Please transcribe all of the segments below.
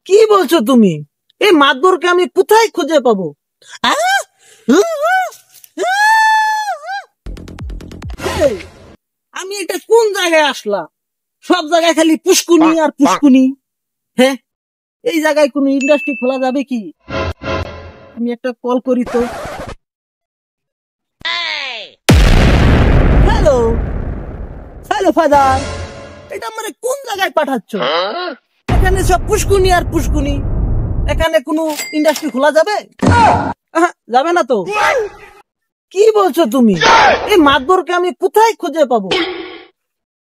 কি বলছো তুমি? এই মাদবরকে আমি কোথায় খুঁজে পাবো? এই, আমি এটা কোন জায়গায় আসলাম? সব জায়গায় খালি পুষ্কুনি আর পুষ্কুনি। হ্যাঁ, এই জায়গায় কোনো ইন্ডাস্ট্রি খোলা যাবে কি? আমি একটা কল করি তো। হ্যালো হ্যালো ফাদার, এটা আমারে কোন জায়গায় পাঠাচ্ছ? এখানে সব পুষ্কুনি আর পুষ্কুনি। এখানে কোনো ইন্ডাস্ট্রি খোলা যাবে? যাবে না তো। কি বলছো তুমি? এই মাদবরকে আমি কোথায় খুঁজে পাবো?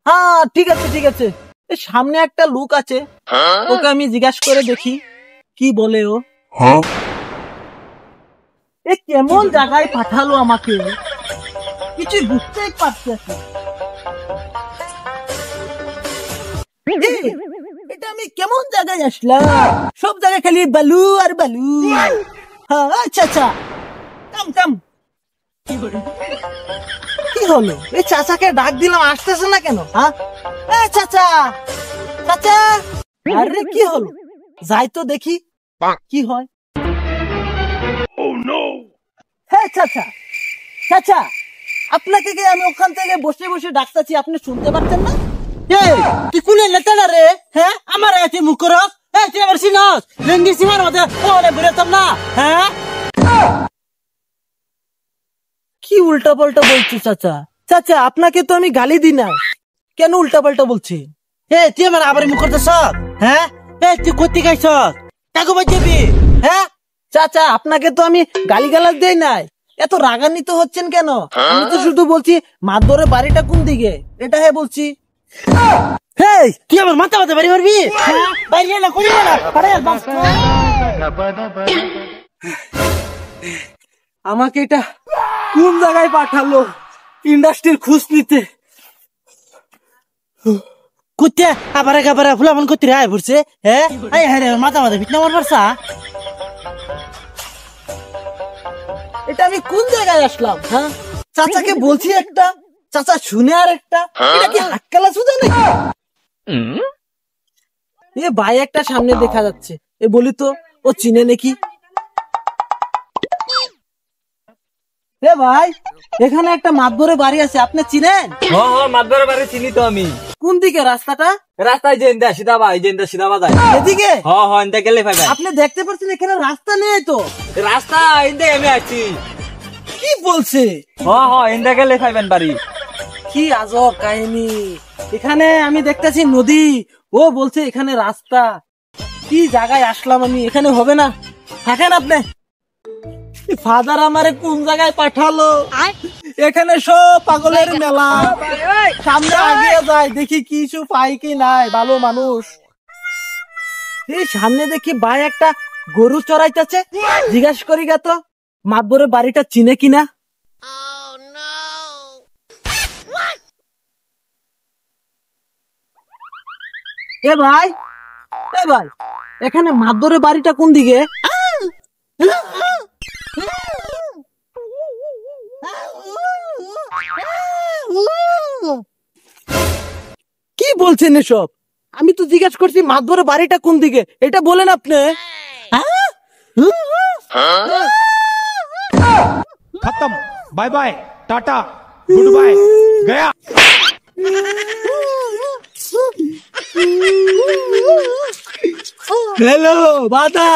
হ্যাঁ, ঠিক আছে ঠিক আছে, এই সামনে একটা লোক আছে, ওকে আমি জিজ্ঞাসা করে দেখি কি বলে ও। এ কেমন জায়গায় পাঠালো আমাকে, কিছু বুঝতেই পারছি না। এটা আমি কেমন জায়গায় আসলাম? সব জায়গায় খালি বালু আর বালু। হ্যাঁ, আচ্ছা আচ্ছা, কাম কাম। কি হলো? এই চাচাকে ডাক দিলাম, আসতেছে না কেন? হ্যাঁ, চাচা চাচা, আরে কি হলো? যাই তো দেখি কি হয়। হ্যাঁ চাচা, চাচা আপনাকে কি আমি ওখান থেকে বসে বসে ডাকতেছি, আপনি শুনতে পাচ্ছেন না? তুই কোন নেতাটা রে? হ্যাঁ, আমার এতে মুখ করস। তুই আবার চিনস লেঙ্গি সীমার মধ্যে ওরে বেরোতাম না। হ্যাঁ, কি উল্টা পাল্টা বলছো চাচা? চাচা আপনাকে তো আমি গালি দিই না, কেন উল্টা পাল্টা বলছি? তুই আমার আবার মুখ করতেছ? হ্যাঁ, তুই কোথায় খাইছ? কাকু বাজবি? হ্যাঁ চাচা, আপনাকে তো আমি গালিগালাজ দেই নাই, এত রাগান্বিত হচ্ছেন কেন? আমি তো শুধু বলছি মাদবরের বাড়িটা কোন দিকে, এটা বলছি। তুই আমার মাথা মাথা বাড়ি মারবি? বাইরে না করি না। আমাকে এটা কোন জায়গায় পাঠালো ইন্ডাস্ট্রির খোঁজ নিতে? কুত্তে আবার একেবারে ফুলাফোন করতে রায় পড়ছে। হ্যাঁ, মাথা মাথা ফিটনা মার পারছা। এটা আমি কোন জায়গায় আসলাম? হ্যাঁ, চাচাকে বলছি একটা, চাচা শুনে আর একটা। এটা কি হাক্কালা সুদা নাকি? এ ভাই একটা সামনে দেখা যাচ্ছে, এ বলি তো ও চিনে নাকি? এ ভাই, এখানে একটা মাদবরের বাড়ি আছে, আপনি চিনেন? হ্যাঁ, মাদবরের বাড়ি চিনি তো আমি। কোন দিকে রাস্তাটা? রাস্তায় যেন্দা সিধাবা, যেন্দা সিধাবা যায় এদিকে? হ্যাঁ, এনতে গেলে পাইবা। আপনি দেখতে পাচ্ছেন এখানে রাস্তা নেই তো? রাস্তা এনতে আমি আছি। কি বলছে? হ্যাঁ, এনতে গেলে পাইবেন বাড়ি। কি আজব কাহিনী! এখানে আমি দেখতেছি নদী, ও বলছে এখানে রাস্তা। কি জায়গায় আসলাম আমি? এখানে হবে না, থাকেন আপনি। ফাদার আমারে কোন জায়গায় পাঠালো? এখানে সব পাগলের মেলা। সামনে আগিয়ে যায়, দেখি কিছু পাই কি নাই। ভালো মানুষ, এই সামনে দেখি ভাই একটা গরু চড়াইতেছে, জিজ্ঞাসা করি গা তো মাদবরের বাড়িটা চিনে কিনা। এ ভাই, এ ভাই, এখানে মাদবরের বাড়িটা কোন দিকে? কি বলছেন এসব? আমি তো জিজ্ঞাসা করছি মাদবরের বাড়িটা কোন দিকে, এটা বলেন আপনি। खत्म, bye bye, tata, good bye, गया। হ্যালো বাদা,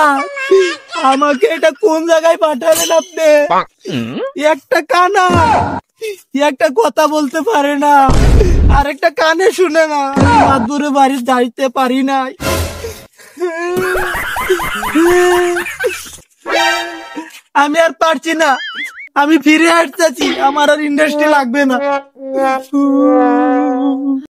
আমাকে এটা কোন জায়গায় পাঠালেন আপনি? একটা কানা, একটা কথা বলতে পারে না, আর একটা কানে শুনে না। মাদবরের বাড়ি যাইতে পারি নাই। আমি আর পারছি না, আমি ফিরে আসতেছি, আমার আর ইন্ডাস্ট্রি লাগবে না।